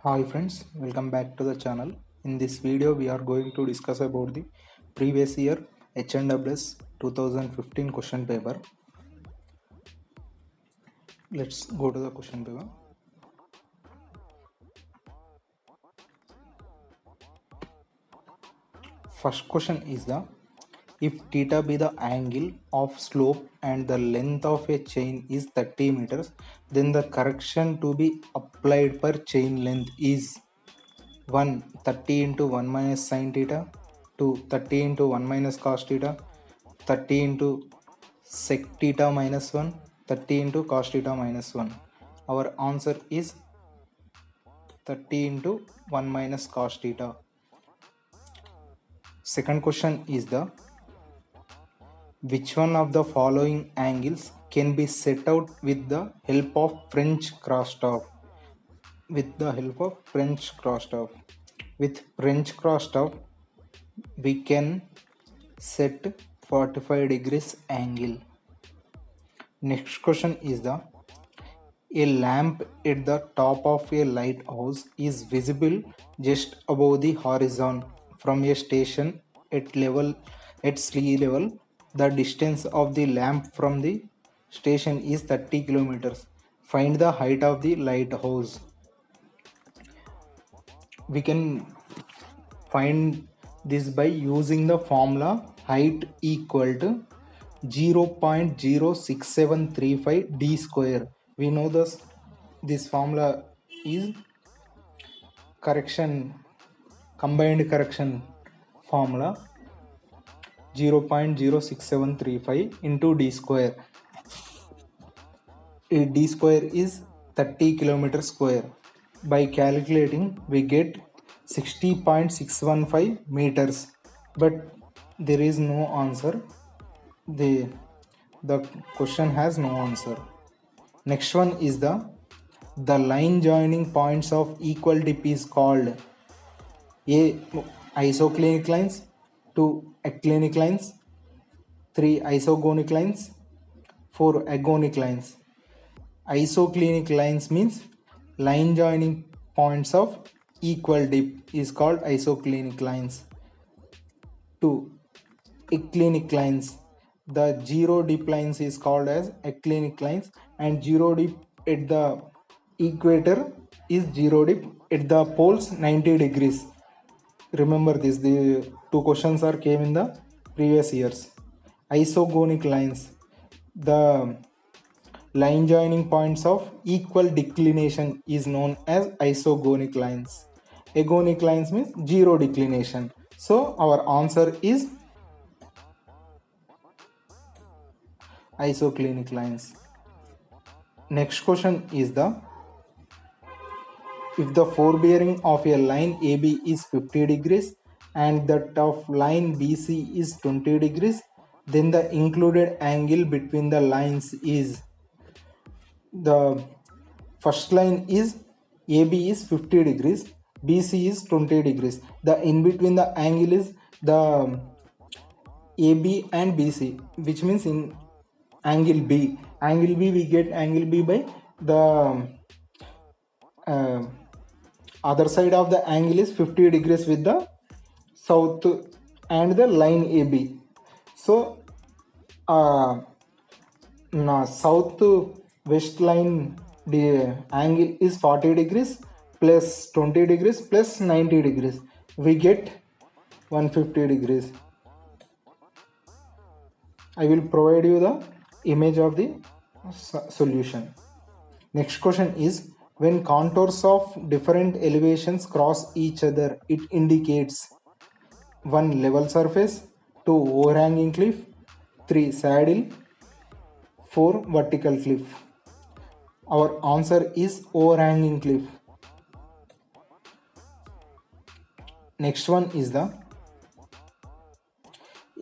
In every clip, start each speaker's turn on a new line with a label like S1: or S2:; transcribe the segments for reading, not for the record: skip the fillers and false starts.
S1: Hi friends, welcome back to the channel. In this video we are going to discuss about the previous year H&Ws 2015 question paper. Let's go to the question paper. First question is if theta be the angle of slope and the length of a chain is 30 meters, then the correction to be applied per chain length is 1. 30 into 1 minus sin theta, 2. 30 into 1 minus cos theta, 30 into sec theta minus 1, 30 into cos theta minus 1. Our answer is 30 into 1 minus cos theta. Second question is which one of the following angles can be set out with the help of French crosstalk? With French crosstalk, we can set 45 degrees angle. Next question is a lamp at the top of a lighthouse is visible just above the horizon from a station at sea level. The distance of the lamp from the station is 30 kilometers. Find the height of the lighthouse. We can find this by using the formula height equal to 0.06735 d square. We know this formula is combined correction formula 0.06735 into d square. D square is 30 kilometer square. By calculating we get 60.615 meters, but there is no answer. The question has no answer. Next one is the line joining points of equal dip is called A. Isoclinic lines, 2. aclinic lines, 3. isogonic lines, 4. agonic lines. Isoclinic lines means line joining points of equal dip is called isoclinic lines. 2. aclinic lines, the zero dip lines is called as aclinic lines, and zero dip at the equator is zero dip at the poles 90 degrees. Remember this, the two questions came in the previous years. Isogonic lines, the line joining points of equal declination is known as isogonic lines. Agonic lines means zero declination. So our answer is isoclinic lines. Next question is if the forebearing of a line AB is 50 degrees and that of line BC is 20 degrees, then the included angle between the lines is, the first line is AB is 50 degrees, BC is 20 degrees. The in between the angle is the AB and BC, which means in angle B. Angle B, we get angle B by the other side of the angle is 50 degrees with the south and the line AB. So south west line, the angle is 40 degrees plus 20 degrees plus 90 degrees. We get 150 degrees. I will provide you the image of the solution. Next question is when contours of different elevations cross each other, it indicates 1. level surface, 2. overhanging cliff, 3. saddle, 4. vertical cliff. Our answer is overhanging cliff. Next one is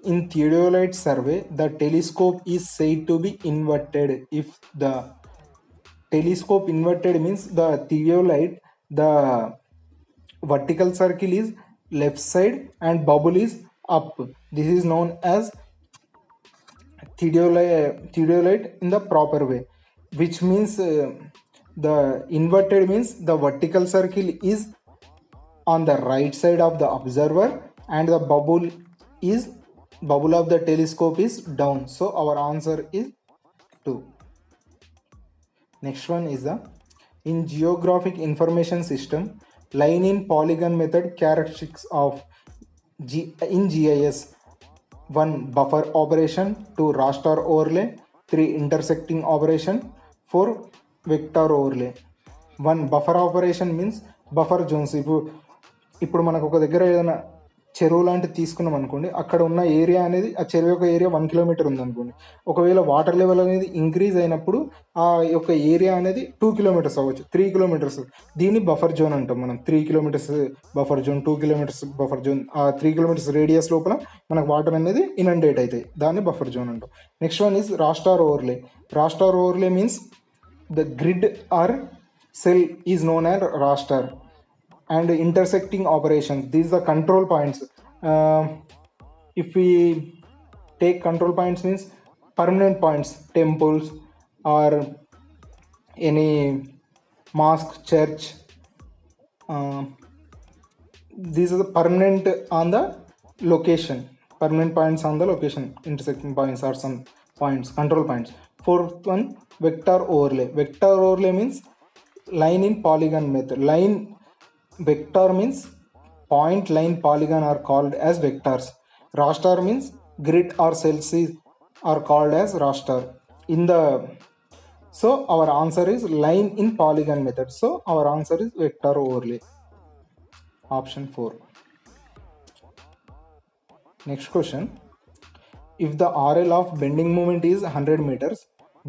S1: in theodolite survey, the telescope is said to be inverted. If the telescope inverted means the theodolite, the vertical circle is left side and bubble is up. This is known as theodolite in the proper way, which means The inverted means the vertical circle is on the right side of the observer and the bubble of the telescope is down. So our answer is 2. Next one is the in geographic information system, line in polygon method characteristics of in GIS. 1. Buffer operation. 2. Raster overlay. 3. Intersecting operation. 4. Vector overlay. 1. Buffer operation means buffer zones. ఇప్పుడు మనకు ఒక దగ్గర ఏదైనా చెరువు లాంటిది తీసుకున్నాం అనుకోండి, అక్కడ ఉన్న ఏరియా అనేది ఆ చెరువు యొక్క ఏరియా 1 కిలోమీటర్ ఉందనుకోండి. ఒకవేళ వాటర్ లెవెల్ అనేది ఇంక్రీజ్ అయినప్పుడు ఆ యొక్క ఏరియా అనేది 2 కిలోమీటర్స్ అవ్వచ్చు, 3 కిలోమీటర్స్. దీన్ని బఫర్ జోన్ అంటాం మనం. 3 kilometres buffer zone, 2 kilometres buffer zone. ఆ 3 కిలోమీటర్స్ రేడియస్ లోపల మనకు వాటర్ అనేది ఇనండేట్ అవుతాయి, దాన్ని బఫర్ జోన్ అంటాం. Next one is raster overlay. Raster overlay means the grid or cell is known as raster. And intersecting operations, these are control points. If we take control points means permanent points, temples or any mosque, church, these are the permanent on the location, permanent points on the location. Intersecting points are some points, control points. Fourth one, vector overlay. Vector overlay means line in polygon method. Line vector means point, line, polygon are called as vectors. Raster means grid or cells are called as raster. So our answer is line in polygon method. So our answer is vector overlay, option 4. Next question. If the RL of bending moment is 100 meters,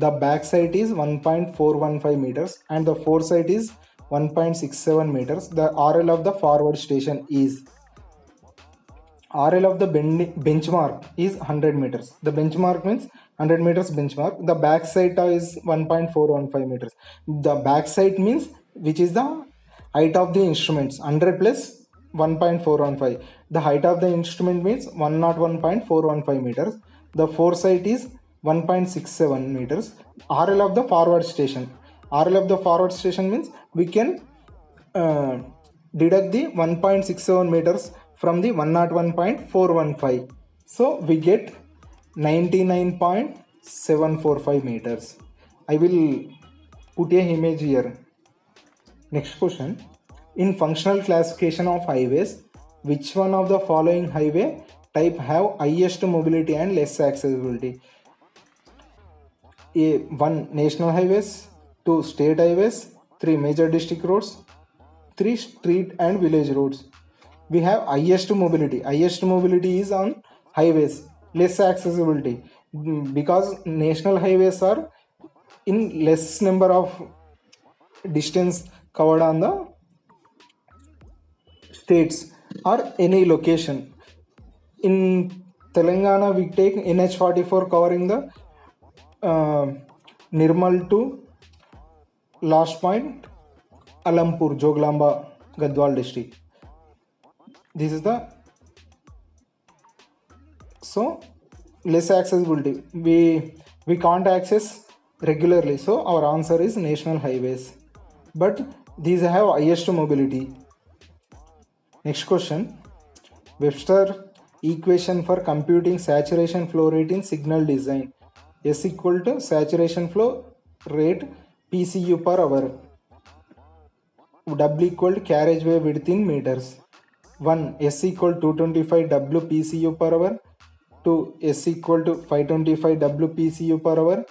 S1: the back side is 1.415 meters and the foresight is 1.67 meters, the RL of the forward station is. RL of the benchmark is 100 meters. The benchmark means 100 meters benchmark. The back side is 1.415 meters. The back side means which is the height of the instruments. 100 plus 1.415. The height of the instrument means 101.415 meters. The foresight is 1.67 meters. RL of the forward station. RL of the forward station means we can deduct the 1.67 meters from the 101.415. So we get 99.745 meters. I will put a image here. Next question. In functional classification of highways, which one of the following highway type have highest mobility and less accessibility? A1 national highways, 2 state highways, 3 major district roads, 3 street and village roads. We have highest mobility. Highest mobility is on highways. Less accessibility because national highways are in less number of distance covered on the states or any location. In Telangana we take NH44 covering the Nirmal to last point Alampur, Joglamba, Gadwal district. This is the so less accessibility. We can't access regularly. So our answer is national highways. But these have highest mobility. Next question. Webster equation for computing saturation flow rate in signal design. S equal to saturation flow rate PCU per hour. W equal to carriageway width in meters. 1. S equal to 225 W PCU per hour. 2. S equal to 525 W PCU per hour.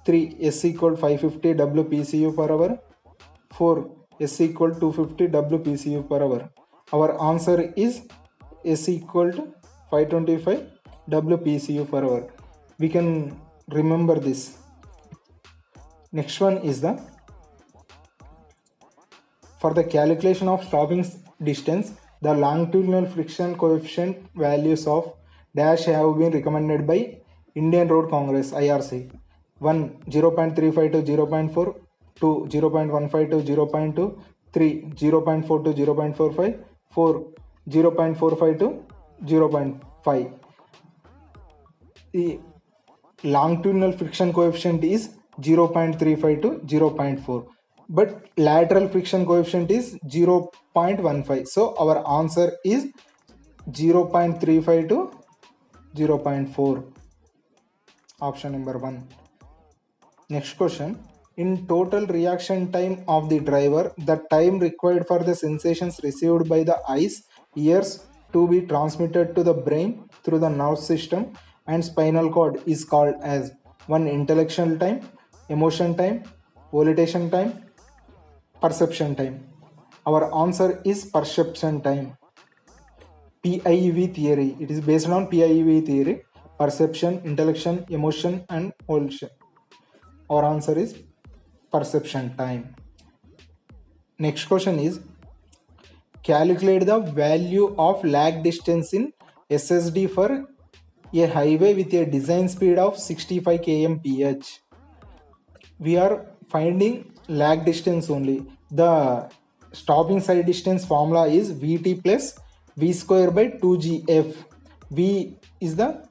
S1: 3. S equal to 550 W PCU per hour. 4. S equal to 250 W PCU per hour. Our answer is S equal to 525 W PCU per hour. We can remember this. Next one is the for the calculation of stopping distance, the longitudinal friction coefficient values of dash have been recommended by Indian Road Congress IRC. 1. 0.35 to 0.4, 2. 0.15 to 0.2, 3. 0.4 to 0.45, 4. 0.45 to 0.5. The longitudinal friction coefficient is 0.35 to 0.4. but lateral friction coefficient is 0.15. So our answer is 0.35 to 0.4. Option number 1. Next question. In total reaction time of the driver, the time required for the sensations received by the eyes, ears to be transmitted to the brain through the nerve system and spinal cord is called as 1. Intellectual time, emotion time, volitation time, perception time. Our answer is perception time. PIEV theory. It is based on PIEV theory. Perception, intellection, emotion and volition. Our answer is perception time. Next question is, calculate the value of lag distance in SSD for a highway with a design speed of 65 km/h. We are finding lag distance only. The stopping side distance formula is Vt plus V square by 2gf. V is the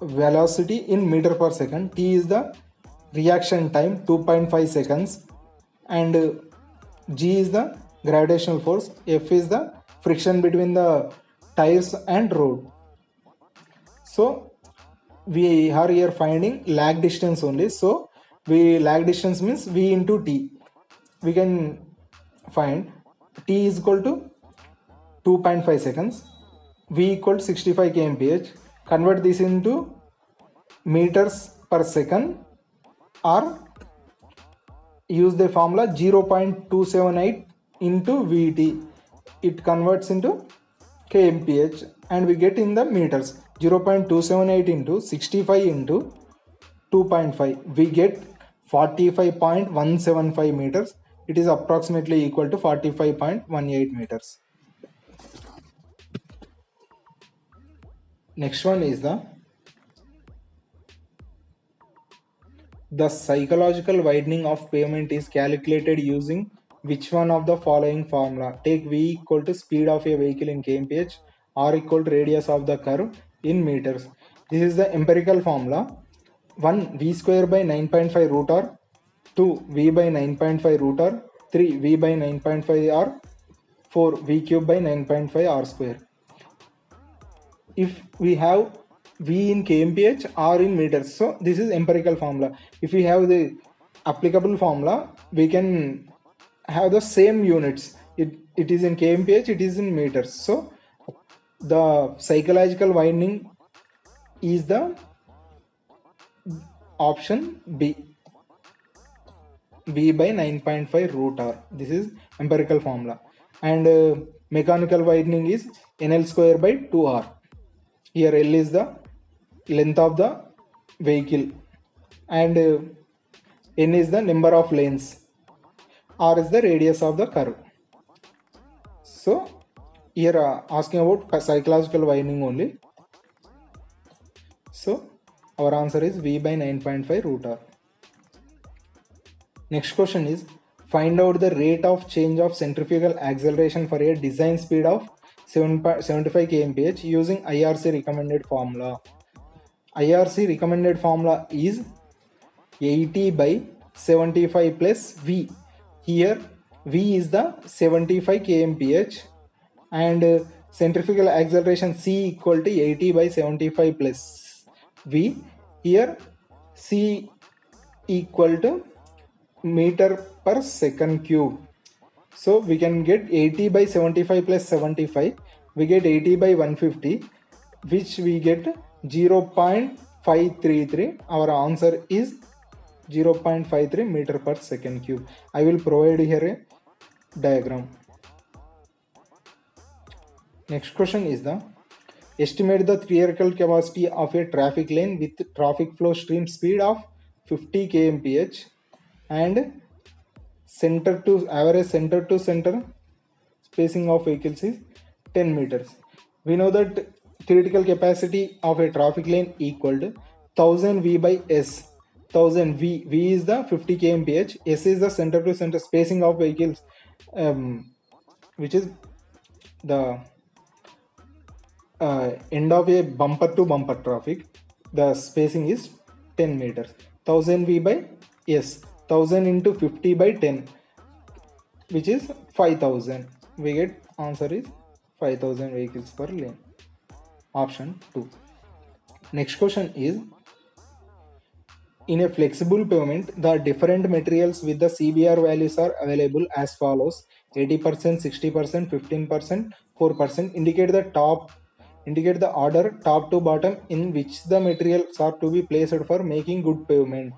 S1: velocity in meter per second, T is the reaction time 2.5 seconds, and G is the gravitational force, F is the friction between the tires and road. So we are here finding lag distance only. So lag distance means V into T. We can find T is equal to 2.5 seconds, V equal to 65 km/h. Convert this into meters per second or use the formula 0.278 into Vt. It converts into kmph and we get in the meters. 0.278 into 65 into 2.5. We get 45.175 meters. It is approximately equal to 45.18 meters. Next one is the psychological widening of pavement is calculated using which one of the following formula? Take V equal to speed of a vehicle in kmph, R equal to radius of the curve in meters. This is the empirical formula. 1. V square by 9.5 root R, 2. V by 9.5 root R, 3. V by 9.5 R, 4. V cube by 9.5 R square. If we have V in kmph, R in meters, so this is empirical formula. If we have the applicable formula, we can have the same units. It is in kmph, it is in meters. So the psychological winding is the option B, V by 9.5 root R. This is empirical formula. And mechanical widening is NL square by 2R. Here L is the length of the vehicle and N is the number of lanes, R is the radius of the curve. So here asking about psychological winding only. So our answer is V by 9.5 root R. Next question is, find out the rate of change of centrifugal acceleration for a design speed of 75 kmph using IRC recommended formula. IRC recommended formula is 80 by 75 plus V. Here V is the 75 kmph and centrifugal acceleration C equal to 80 by 75 plus V. Here C equal to meter per second cube. So we can get 80 by 75 plus 75. We get 80 by 150, which we get 0.533. Our answer is 0.53 meter per second cube. I will provide here a diagram. Next question is estimate the theoretical capacity of a traffic lane with traffic flow stream speed of 50 kmph and average center to center spacing of vehicles is 10 meters. We know that theoretical capacity of a traffic lane equal to 1000 V by S. 1000 V. V is the 50 kmph. S is the center to center spacing of vehicles, which is the end of a bumper to bumper traffic. The spacing is 10 meters. 1000 V by S. 1000 into 50 by 10, which is 5000. We get answer is 5000 vehicles per lane. Option 2. Next question is, in a flexible pavement, the different materials with the CBR values are available as follows: 80%, 60%, 15%, 4%. Indicate the order top to bottom in which the materials are to be placed for making good pavement.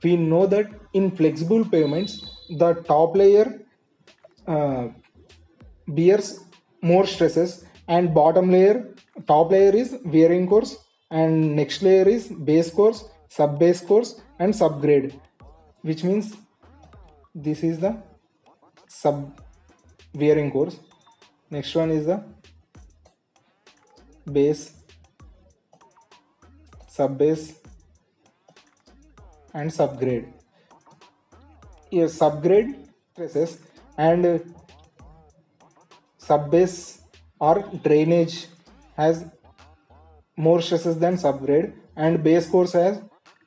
S1: We know that in flexible pavements, the top layer bears more stresses, and top layer is wearing course, and next layer is base course, sub base course, and subgrade, which means this is the sub wearing course. Next one is the base, sub base, and subgrade. Yes, subgrade stresses and subbase or drainage has more stresses than subgrade, and base course has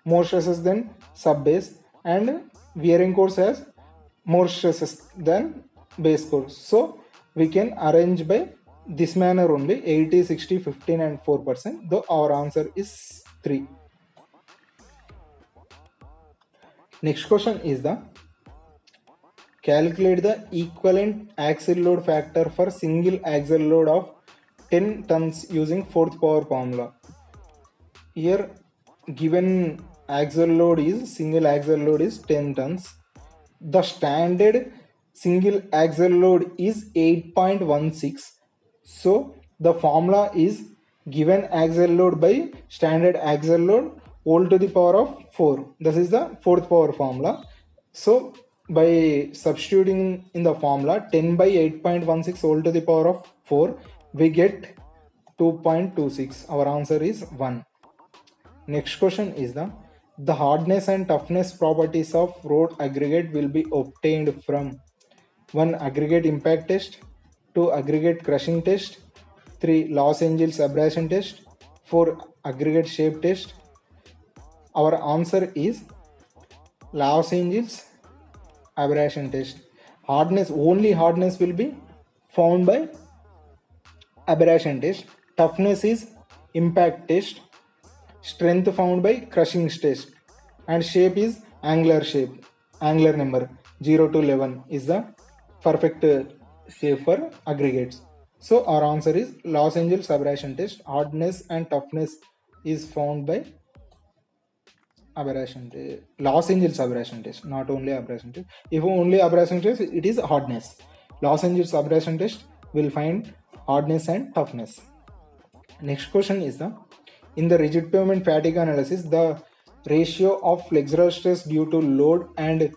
S1: more stresses than subbase, and wearing course has more stresses than base course. So we can arrange by this manner only: 80, 60, 15 and 4%. Though our answer is 3. Next question is the calculate the equivalent axle load factor for single axle load of 10 tons using fourth power formula. Here given single axle load is 10 tons. The standard single axle load is 8.16. So the formula is given axle load by standard axle load whole to the power of 4. This is the fourth power formula. So by substituting in the formula 10 by 8.16 whole to the power of 4, we get 2.26. Our answer is 1. Next question is the hardness and toughness properties of road aggregate will be obtained from 1. Aggregate impact test, 2. Aggregate crushing test, 3. Los Angeles abrasion test, 4. Aggregate shape test. Our answer is Los Angeles abrasion test. Only hardness will be found by abrasion test. Toughness is impact test. Strength found by crushing test, and shape is angular shape. Angular number 0 to 11 is the perfect shape for aggregates. So our answer is Los Angeles abrasion test. Hardness and toughness is found by Los Angeles abrasion test, not only abrasion test. If only abrasion test, it is hardness. Los Angeles abrasion test will find hardness and toughness. Next question is in the rigid pavement fatigue analysis, the ratio of flexural stress due to load and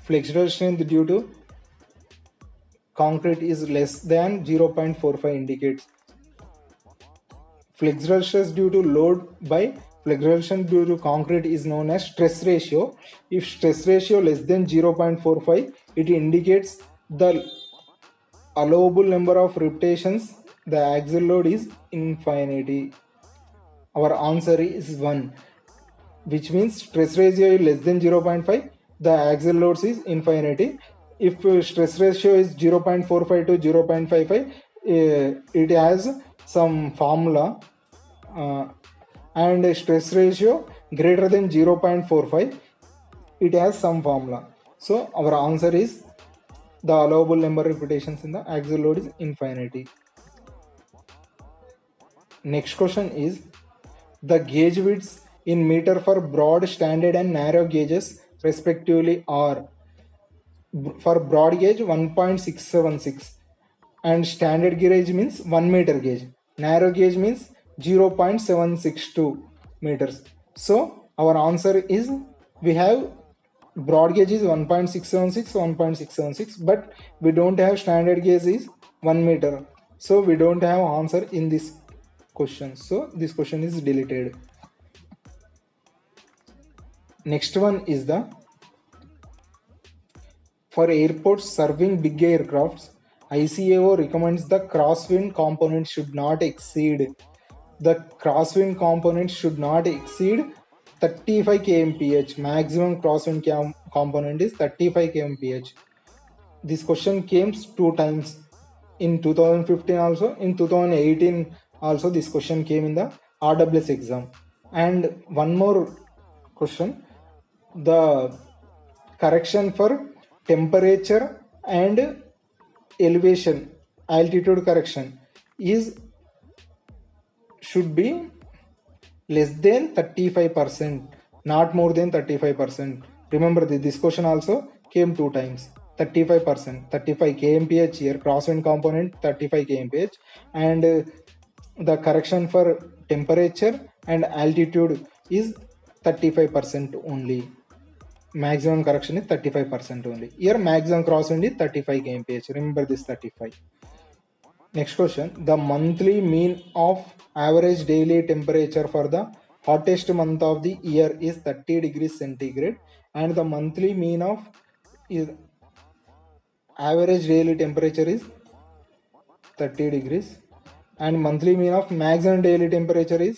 S1: flexural strength due to concrete is less than 0.45 indicates flexural stress due to load by flexural strength due to concrete is known as stress ratio. If stress ratio less than 0.45, it indicates the allowable number of repetitions the axial load is infinity. Our answer is 1, which means stress ratio is less than 0.5, the axial loads is infinity. If stress ratio is 0.45 to 0.55, it has some formula, and stress ratio greater than 0.45, it has some formula. So our answer is the allowable number of repetitions in the axial load is infinity. Next question is the gauge widths in meter for broad, standard and narrow gauges respectively are: for broad gauge 1.676, and standard gauge means 1 meter gauge, narrow gauge means 0.762 meters. So our answer is, we have broad gauge is 1.676, but we don't have standard gauge is 1 meter. So we don't have answer in this question. So this question is deleted. Next one is for airports serving big aircrafts, ICAO recommends the crosswind component should not exceed 30 35 kmph. Maximum crosswind component is 35 kmph. This question came 2 times, in 2015 also, in 2018 also. This question came in the RWS exam. And one more question, the correction for temperature and elevation, altitude correction should be less than 35%, not more than 35%. Remember this question also came 2 times. 35%, 35 kmph here, crosswind component 35 kmph, and the correction for temperature and altitude is 35% only. Maximum correction is 35% only. Here maximum crosswind is 35 kmph. Remember this 35. Next question, the monthly mean of average daily temperature for the hottest month of the year is 30 degrees centigrade, and the monthly mean of average daily temperature is 30 degrees, and monthly mean of maximum daily temperature is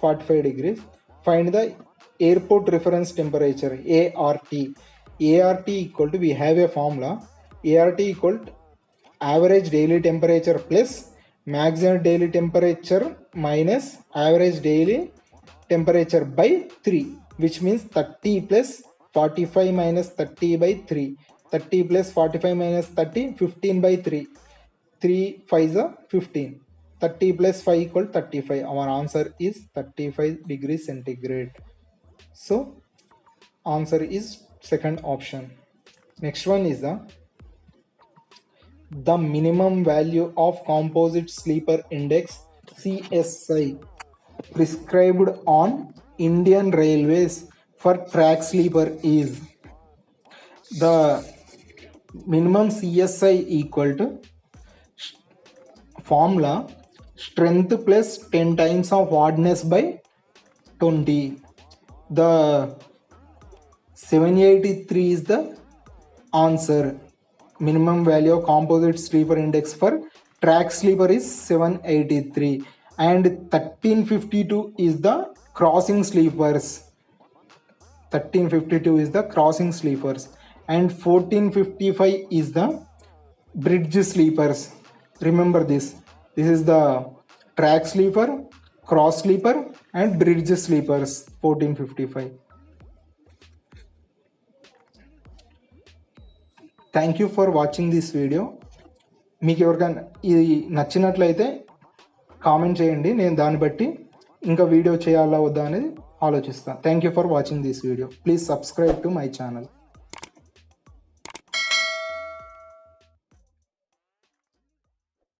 S1: 45 degrees. Find the airport reference temperature, ART. ART equal to, we have a formula, ART equal to average daily temperature plus maximum daily temperature minus average daily temperature by 3, which means 30 plus 45 minus 30 by 3. 30 plus 45 minus 30, 15 by 3. 3 5 is 15. 30 plus 5 equal 35. Our answer is 35 degrees centigrade. So answer is second option. Next one is the minimum value of composite sleeper index, CSI, prescribed on Indian Railways for track sleeper is, the minimum CSI equal to formula strength plus 10 times of hardness by 20. The 783 is the answer. Minimum value of composite sleeper index for track sleeper is 783, and 1352 is the crossing sleepers. 1352 is the crossing sleepers, and 1455 is the bridge sleepers. Remember this is the track sleeper, cross sleeper and bridge sleepers. 1455. Thank you for watching this video. మీకు ఎవరికైనా ఇది నచ్చినట్లయితే comment చేయండి, నేను దాన్ని బట్టి ఇంకా video చేయాలా వద్దా అనేది ఆలోచిస్తాను. Thank you for watching this video. Please subscribe to my channel.